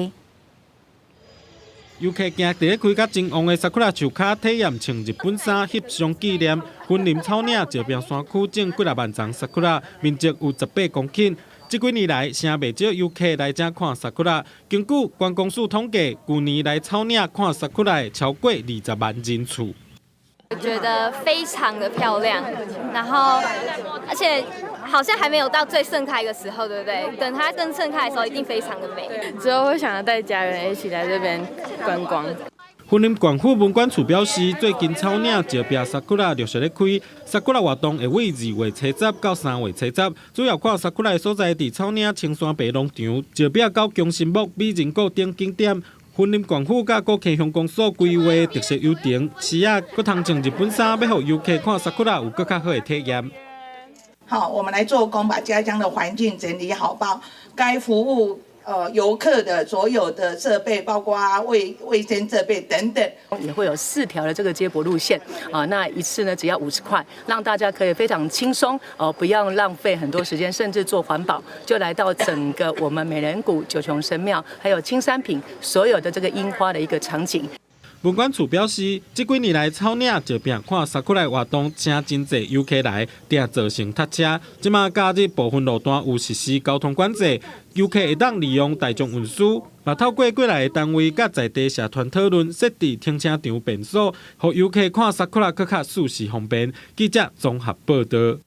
Speaker 19: 游客行第一开甲真旺的Sakura树卡，体验穿日本衫翕相纪念。云林草岭石坪山区种几万丛Sakura，面积有18公顷。这几年来，成袂少游客来这看Sakura。根据观光署统计，去年来草岭看Sakura的超过20万人次。
Speaker 20: 我觉得非常的漂亮，然后而且好像还没有到最盛开的时候，对不对？等它更盛开的时候，一定非常的美。
Speaker 16: 之后会想要带家人一起来这边观光。
Speaker 19: 云林县府文管处表示，最近草岭石坪Sakura陆续咧开，Sakura活动会为2月初10到3月初10，主要看Sakura的所在伫草岭青山白农场、石坪到江心木、美人谷等景点。云林县府甲高溪乡公所规划特色游程，时啊，佫通穿日本衫，要互游客看Sakura有佫较好的体验。
Speaker 21: 好，我们来做工，把家乡的环境整理好，把该服务游客的所有的设备，包括卫生设备等等，
Speaker 22: 也会有4条的这个接驳路线啊，那一次呢只要50块，让大家可以非常轻松不要浪费很多时间，甚至做环保，就来到整个我们美人谷、九重神庙还有青山坪所有的这个樱花的一个场景。
Speaker 19: 文管处表示，这几年来草岭石坪看Sakura活动，请真侪游客来，定造成塞车。即马假日部分路段有实施交通管制，游客会当利用大众运输，嘛透过过来的单位甲在地社团讨论设置停车场便所，互游客看Sakura更较舒适方便。记者综合报道。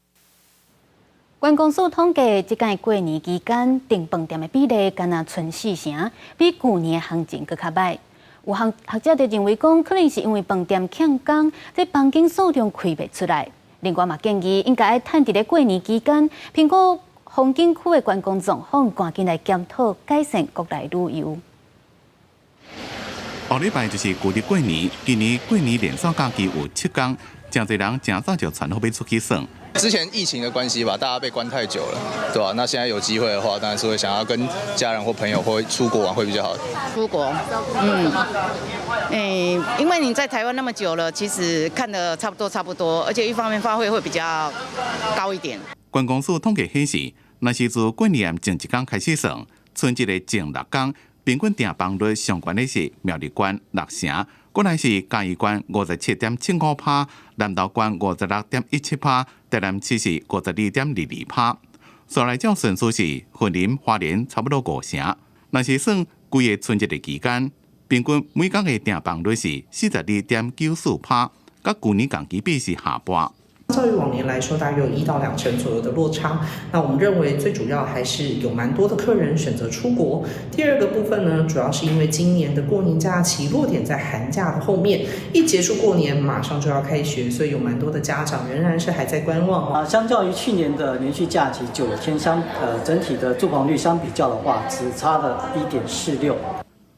Speaker 1: 观光署统计，即届过年期间订饭店的比例敢若剩4成，比去年的行情佫较歹。有学者就认为讲，可能是因为饭店欠工，这房间数量开袂出来。另外嘛，建议应该趁伫咧过年期间，评估风景区的观光状况，赶紧来检讨改善国内旅游。
Speaker 2: 后礼拜就是旧日过年，今年过年连续假期有7天，真侪人真早就传好要出去耍。
Speaker 23: 之前疫情的关系吧，大家被关太久了，对吧？那现在有机会的话，当然是会想要跟家人或朋友或出国玩会比较好。
Speaker 27: 出国，因为你在台湾那么久了，其实看得差不多，而且一方面花费会比较高一点。
Speaker 2: 观光署统计显示，若是自过年前1天开始算，春节的前6天，平均订房率上悬的是苗栗县6成。过来是嘉义县57.75%，南投县56.17%，台南市是52.22%。再来照顺序是云林、花莲差不多5成。若是算规个春节的期间，平均每天的订房率是42.94%，甲去年同期比是下半。
Speaker 28: 照以往年来说，大约有1到2成左右的落差。那我们认为最主要还是有蛮多的客人选择出国。第二个部分呢，主要是因为今年的过年假期落点在寒假的后面，一结束过年马上就要开学，所以有蛮多的家长仍然是还在观望。
Speaker 29: 相较于去年的连续假期9天整体的住房率相比较的话，只差了1.46。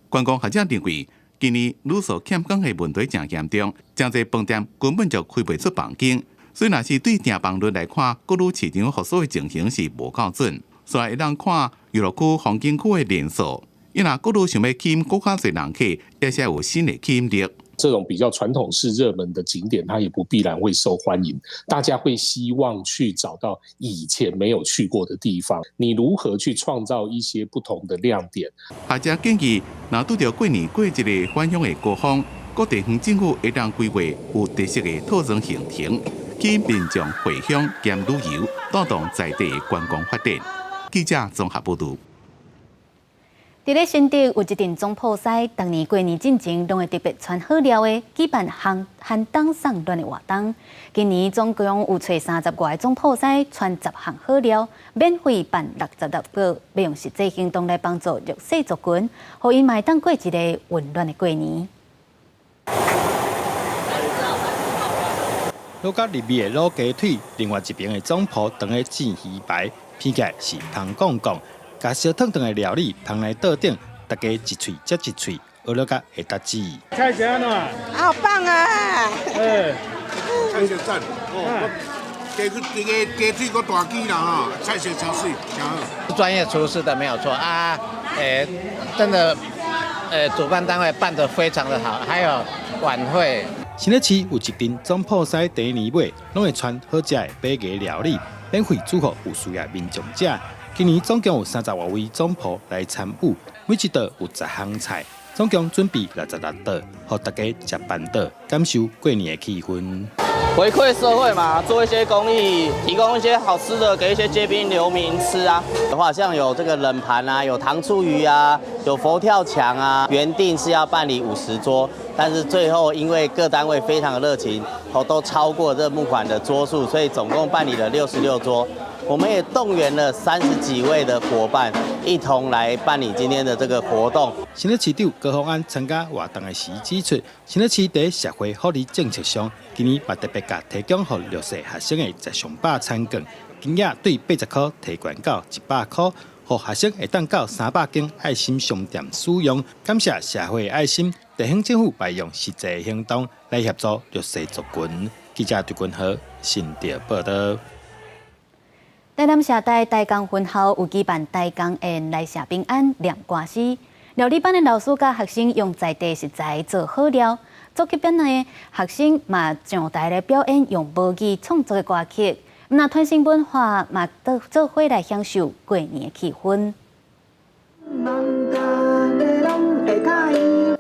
Speaker 2: 观光学者认为，今年旅宿欠工的问题真严重，真侪饭店根本就开不出房间。虽然是对订房率来看，各旅市场复苏的情形是无够准，所以会当看娱乐区、风景区的人数，因为各旅想要吸引更加侪人客，也是有新的吸引力。
Speaker 30: 这种比较传统式热门的景点，它也不必然会受欢迎。大家会希望去找到以前没有去过的地方，你如何去创造一些不同的亮点？
Speaker 2: 学者建议，若拄到过年过节的返乡的高峰，各地方政府会当规划有特色的套装行程，吸引民众回乡兼旅游，带动在地观光发展。记者综合报道。
Speaker 1: 伫咧新竹有一阵总铺师，逐年过年进前拢会特别穿好料的，举办寒冬送暖的活动。今年总共有找30外个总铺师穿10项好料，免费办66个，要用实际行动来帮助弱势族群，互因嘛当过一个温暖的过年。
Speaker 3: 老甲入面的老鸡腿，另外一边的总铺当的煎鱼排，偏起来是汤公公。甲烧烫烫的料理放来桌顶，大家一喙接一喙，学了甲会搭字。
Speaker 4: 菜是安怎？
Speaker 5: 好棒啊！
Speaker 4: 菜色赞哦，鸡腿个大鸡啦哈，菜色超水，超好。
Speaker 6: 专业厨师的没有错啊，真的，主办单位办得非常的好，还有晚会。
Speaker 3: 新北市有一间总铺师第一年尾，拢会传好食的白鸡料理，免费祝福有需要民众者。今年总共有30多位总铺来参与，每一道有10项菜，总共准备66道，让大家吃饭道，感受过年的气氛。
Speaker 7: 回馈社会嘛，做一些公益，提供一些好吃的给一些街边流民吃啊。的话，像有这个冷盘啊，有糖醋鱼啊，有佛跳墙啊。原定是要办理50桌，但是最后因为各单位非常的热情，都超过这募款的桌数，所以总共办理了66桌。我们也动员了30几位的伙伴，一同来办理今天的这个活动。
Speaker 3: 新北市长高虹安参加活动的时指出，新北市在社会福利政策上，今年也特别甲提供予弱势学生的10上百餐券，金额对80块提悬到100块，予学生会当到300间爱心商店使用。感谢社会爱心，地方政府摆用实际行动来协助弱势族群。记者朱君豪新竹报道。
Speaker 1: 台南社大台江分校有举办台江宴来写平安、念歌诗。料理班的老师甲学生用在地食材做好料，作曲班的学生嘛上台来表演用无语创作的歌曲。那传承文化嘛做伙来享受过年的气氛。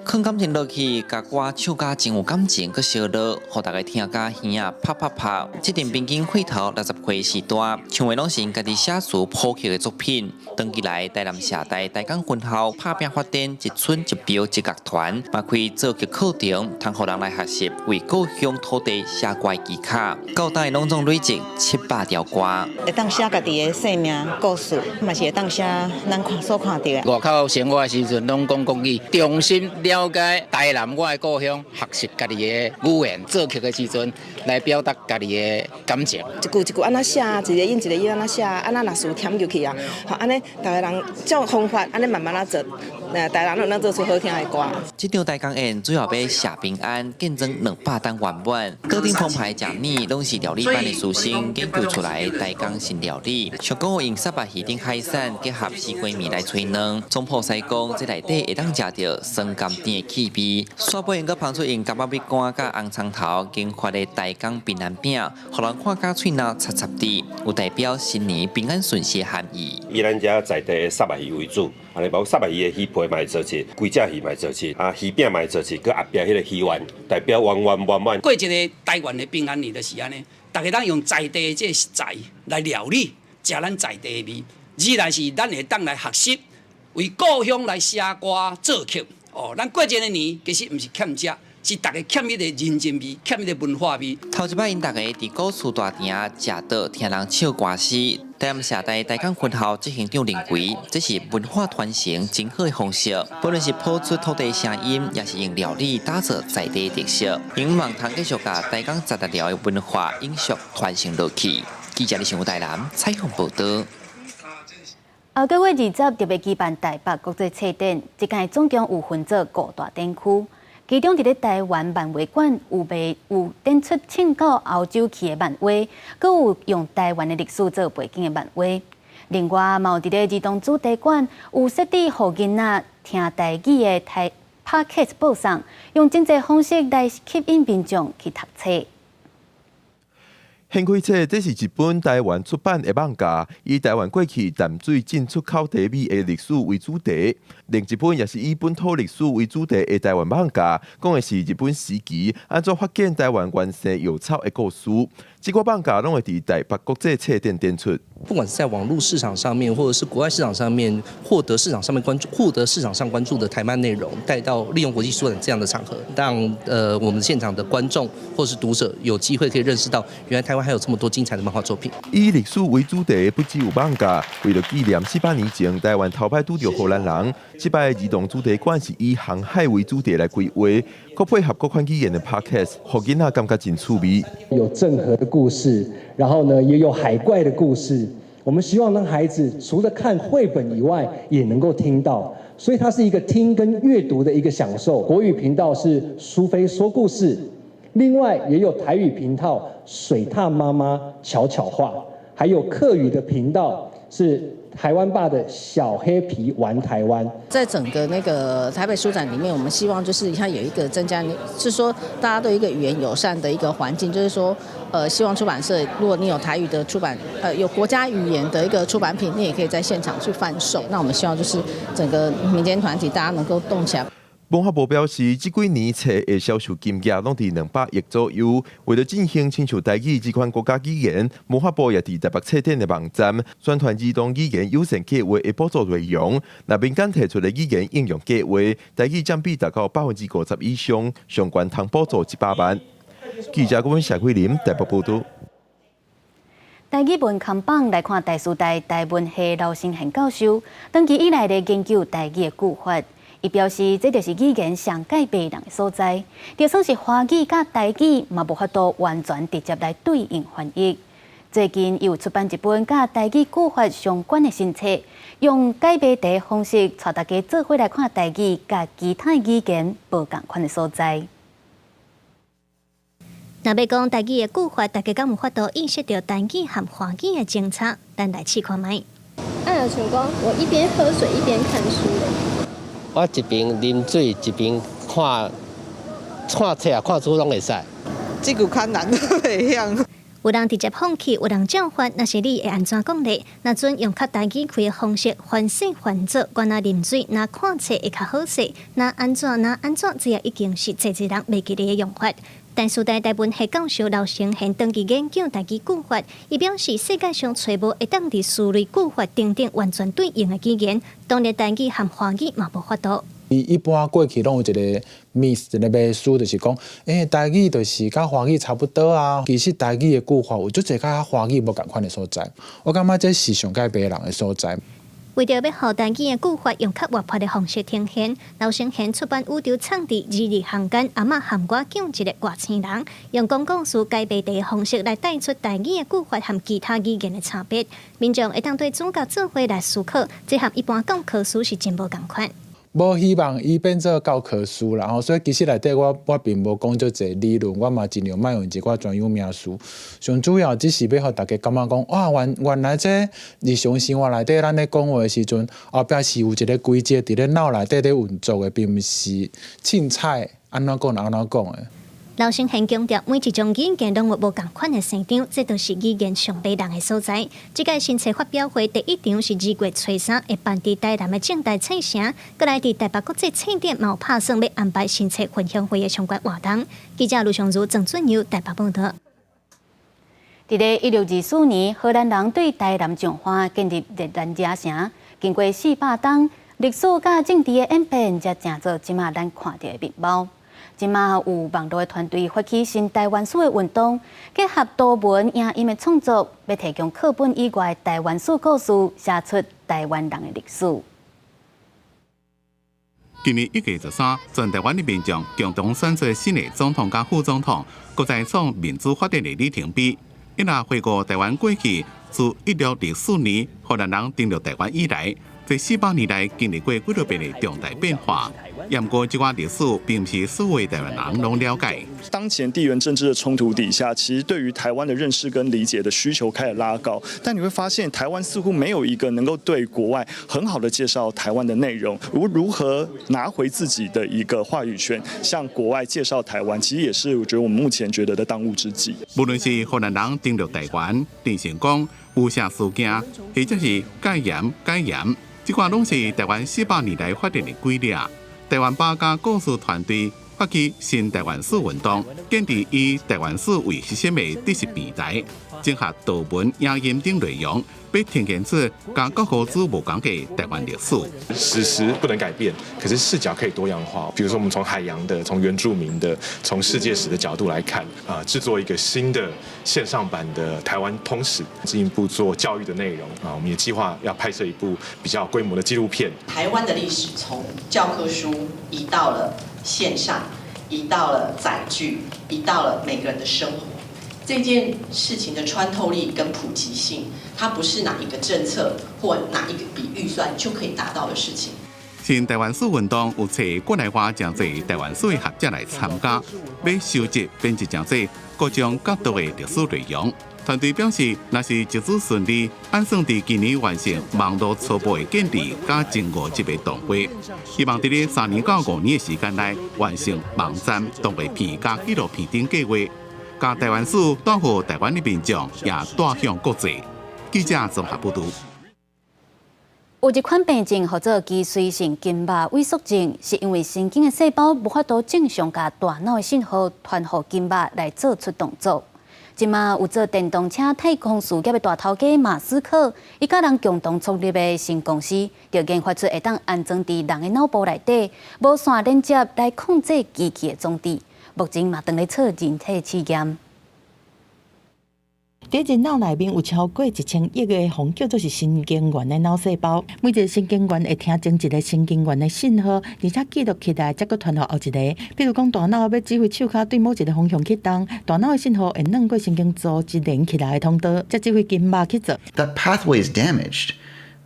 Speaker 8: 放感情落去，甲歌唱甲真有感情，佮烧脑，互大家听甲耳啊啪啪啪。这阵边境会头60岁时代，唱的拢是家己写词谱曲的作品。长期来，台南社大台江分校拍拼发展一村一标一乐团，嘛开作曲课程，通互人来学习为故乡土地写歌的技巧。到代拢总累积700条歌。
Speaker 27: 会当写家己的生命故事，嘛是会当写咱所看到的。
Speaker 6: 外口生活的时阵，拢讲国语，重新了解台南我的故乡，学习家己的语言，作曲的时阵来表达家己的感情。
Speaker 27: 一句一句安那写，一个音一个音安那写，安那若词填入去啊，好安尼，大家人这种方法，安尼慢慢啊做，大家人能做出好听的歌。
Speaker 8: 这场台江宴主要要写平安，见证200单圆满。桌顶澎湃食面，拢是料理班的师生研究出来台江新料理。上讲用沙白鱼丁海产结合四季面来炊卵，总铺师讲这内底会当食到酸甘甜的气味。煞尾用佮放出用柑仔米干甲红葱头经发的台江平安饼，互人看甲喙脑插插的，有代表新年平安顺遂的含义。
Speaker 9: 以咱遮在地的沙白鱼为主，安尼包括沙白鱼的鱼皮嘛会做起，规只鱼嘛会做起，鱼饼嘛会做起，佮后壁迄个鱼丸代表圆圆满满。
Speaker 10: 过一个台湾的平安年就是安尼，大家当用在地这食材来料理，食咱在地的味。二来是咱会当来学习，为故乡来写歌作曲。咱过一个年其实毋是欠食，是大家欠迄个人情味，欠迄个文化味。
Speaker 8: 头一摆因大家伫古厝大厅食到听人唱歌诗，台南社大台江分校执行长认为，这是文化传承真好的方式。不论是谱出土地声音，也是用料理打造在地特色，希望通继续甲台江杂杂寮的文化永续传承落去。记者李上台南采访报道。
Speaker 1: 下个月20特别举办台北国际册展，这届总共有分做5大展区，其中伫咧台湾漫画馆有展出庆到欧洲去的漫画，阁有用台湾的历史做背景的漫画。另外，嘛有伫咧儿童主题馆有设置互囡仔听台语的Podcast 播送，用真济方式来吸引民众去读册。
Speaker 24: 掀开册，这是一本台湾出版的网架，以台湾过去淡水进出口茶米的历史为主题；另一本也是以本土历史为主题的台湾网架，讲的是日本时期安怎发现台湾原生药草的故事。这个放假拢会伫台北国际册店展出。
Speaker 11: 不管是在网络市场上面，或者是国外市场上面，获得市场上关注的台漫内容，带到利用国际书展这样的场合，让我们现场的观众或是读者有机会可以认识到，原来台湾还有这么多精彩的漫画作品。以
Speaker 24: 历史为主题，不只有放假，为了纪念400年前台湾头摆拄到荷兰人，这摆儿童主题馆是以航海为主题来规划，佮配合各款语言的 podcast， 让囡仔感觉真趣味。
Speaker 12: 有郑和的故事，然后呢也有海怪的故事。我们希望让孩子除了看绘本以外，也能够听到，所以它是一个听跟阅读的一个享受。国语频道是苏菲说故事，另外也有台语频道水獭妈妈巧巧话，还有客语的频道是台湾爸的小黑皮玩台湾。
Speaker 13: 在整个那个台北书展里面，我们希望就是它有一个增加，是说大家都有一个语言友善的一个环境，就是说希望出版社如果你有台语的出版，有国家语言的一个出版品，你也可以在现场去贩售。那我们希望就是整个民间团体大家能够动起来。
Speaker 24: 文化部表示，这几年册的销售金额拢伫200亿左右。为了进行亲像台语这款国家语言，文化部也伫台北册店的网站宣传儿童语言优先计划的补助内容。那民间提出的语言应用计划，台语占比达到50%以上，相关通补助100万。记者郭谢桂林台北报道。
Speaker 1: 台语文康榜来看台师大台文系刘成宪教授，长期以来咧研究台语的句法。伊表示，这就是语言上改变人的所在。就算是华语甲台语，嘛无法度完全直接来对应翻译。最近又出版一本甲台语句法相关的新册，用改编题方式，带大家做伙来看台语甲其他语言无共款的所在。
Speaker 14: 若要讲台语的句法，大家敢有法度意识到台语和华语的精差？咱来试看卖。
Speaker 15: 像讲，我一边喝水一边看书的。
Speaker 17: 我一边啉水，一边看册啊，看书拢会使。
Speaker 5: 这句较难，袂晓。
Speaker 14: 有人直接放弃，有人照翻，那是你会安怎讲呢？那准用较台语开的方式，反省反做，原来啉水，那看册会较好势，那安怎，这也已经是侪人袂记得的用法。但师大台文系教授刘成宪长期研究台语句法，伊表示世界上找无会当伫数类句法等完全对应的语言，当然台语和华语嘛无法度。
Speaker 18: 一般过去拢有一个 miss 一个迷思，就是讲，台语就是甲华语差不多啊。其实台语的句法有足侪甲华语无共款的所在，我感觉这是上改变人的所在。
Speaker 14: 为着要让台语的句法用较活泼的方式呈现，刘成宪出版宇宙创伫2日行间阿嬷含我讲一个外星人，用讲故事改编的方式来带出台语的句法和其他语言的差别。民众会当对主角做伙来思考，这和一般教科书是真无共款。
Speaker 18: 无希望伊变做教科书啦，所以其实内底我并无讲足侪理论，我嘛尽量莫用一寡专有名词。上主要只是要互大家感觉讲，哇，原来这日常生活内底咱咧讲话的时阵，后壁是有一个规则伫咧脑内底咧运作的，并毋是凊彩安怎讲安怎讲的。
Speaker 14: 刘成宪强调，每一种语言拢有无共款的生长，这都是语言上迷人的所在。这届新册发表会第一场是2月初3，会办伫台南的正大册城，搁来伫台北国际册店嘛有拍算要安排新册分享会的相关活动。记者卢尚如、郑准佑台北报道。
Speaker 1: 伫咧1624年，荷兰人对台南彰化建立热兰遮城，经过400冬，历史甲政治的演变，才成做即马咱看到的面貌。即马有网络的团队发起新台湾史的运动，结合图文影音的创作，要提供课本以外台湾史故事，写出台湾人的历史。
Speaker 2: 今年1月13日，全台湾的民众共同选出新的总统甲副总统，搁在创民主发展的里程碑。一若回顾台湾过去自1604年荷兰人登陆台湾以来，这400年来经历过几多遍的重大变化。不过，这段历史并不是所有台湾人拢了解。
Speaker 20: 当前地缘政治的冲突底下，其实对于台湾的认识跟理解的需求开始拉高。但你会发现，台湾似乎没有一个能够对国外很好的介绍台湾的内容。如何拿回自己的一个话语权，向国外介绍台湾，其实也是我觉得我们目前觉得的当务之急。
Speaker 2: 无论是荷兰人登陆台湾、郑成功、有啥事件，或者是戒严、这款拢是台湾400年来发展的规律。台湾八家故事团队发起新台湾史运动，建立以台湾史为核心的知识平台，整合图文、影音等内容，被呈现出甲各国之无同的台湾历史。
Speaker 16: 史实不能改变，可是视角可以多样化。比如说，我们从海洋的、从原住民的、从世界史的角度来看，制作一个新的线上版的台湾通史，进一步做教育的内容啊。我们也计划要拍摄一部比较规模的纪录片。
Speaker 19: 台湾的历史从教科书移到了线上，移到了载具，移到了每个人的生活。这件事情的穿透力跟普及性，它不是哪一个政策或哪一个笔预算就可以达到的事情。
Speaker 2: 新台湾史运动有找国内外真侪台湾史的学者来参加，要收集编辑真侪各种角度的历史内容。团队表示，若是一直顺利，按算伫今年完成网络初步的建立加前5级的动画，希望伫咧3年到5年的时间内完成网站动画片加纪录片等计划，将台湾史带予台湾的民众，也带向国际。记者综合报道。
Speaker 1: 有一款病症或者肌髓性筋膜萎缩症，是因为神经的细胞无法度正常甲大脑的信号传予筋膜来做出动作。即马有做电动车太空事业的大头家马斯克，伊甲人共同创立的新公司，就研发出会当安装伫人的脑部内底，无线连接来控制机器的装置。目前嘛，正咧做人体试验。
Speaker 21: 伫人脑内面有超过1000亿个红叫做是神经元的脑细胞，每一个神经元会听前一个神经元的信号，而且记录起来，再搁传予后一个。比如讲，大脑要指挥手脚对某一个方向去动，大脑的信号会软过神经组织连起来的通道，再指挥筋膜去做。
Speaker 22: That pathway is damaged.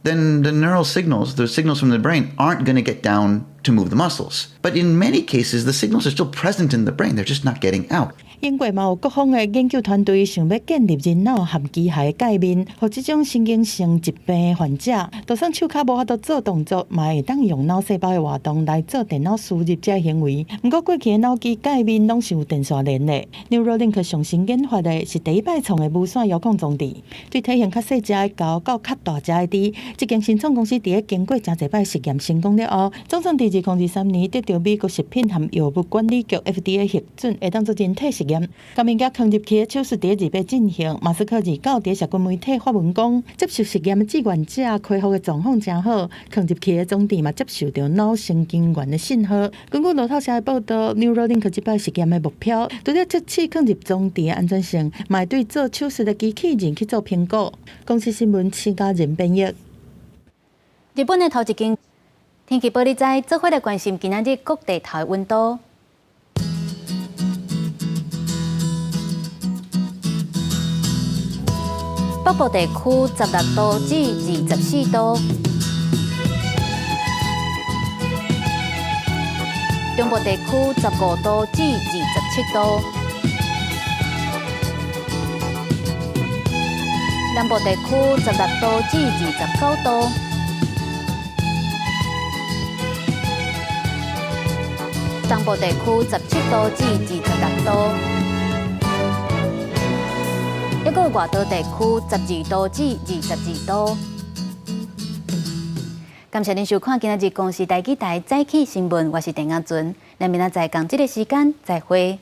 Speaker 22: Then the neural signals, the signals from the brain, aren't going to get down to move the muscles. But in many cases, the signals are still present in the brain. They're just not getting out.
Speaker 21: 英国嘛有各方的研究团队想要建立人脑含机械的界面，互这种神经性疾病的患者，就算手脚无法度做动作，嘛会当用脑细胞的活动来做电脑输入这行为。不过过去的脑机界面拢是有电线连的。Neuralink 上新研发的是第一摆创的无线遥控装置，对体型较细只的狗到较大只的猪，这间新创公司伫咧经过真侪摆实验成功了后，总算伫2023年得到美国食品和药物管理局 FDA 核准，会当做人体实验。今物件放入去的手术伫2月进行。马斯克29伫社群媒体发文讲，接受实验的志愿者恢复的状况真好，放入去的装置嘛接受到脑神经元的信号。根据路透社的报道 ，Neuralink 这摆实验的目标，除了测试放入装置的安全性，嘛对做手术的机器人去做评估。公司新闻请家人编译。
Speaker 1: 日本的头一间天气报你知，做伙来关心今仔日各地头的温度。北部地区16度至24度，中部地区15度至27度，南部地区16度至29度，东部地区17度至26度。一个外岛地区12度至22度。感谢您收看今日公视台记台早起新闻，我是陈雅俊，咱明仔载同这个时间再会。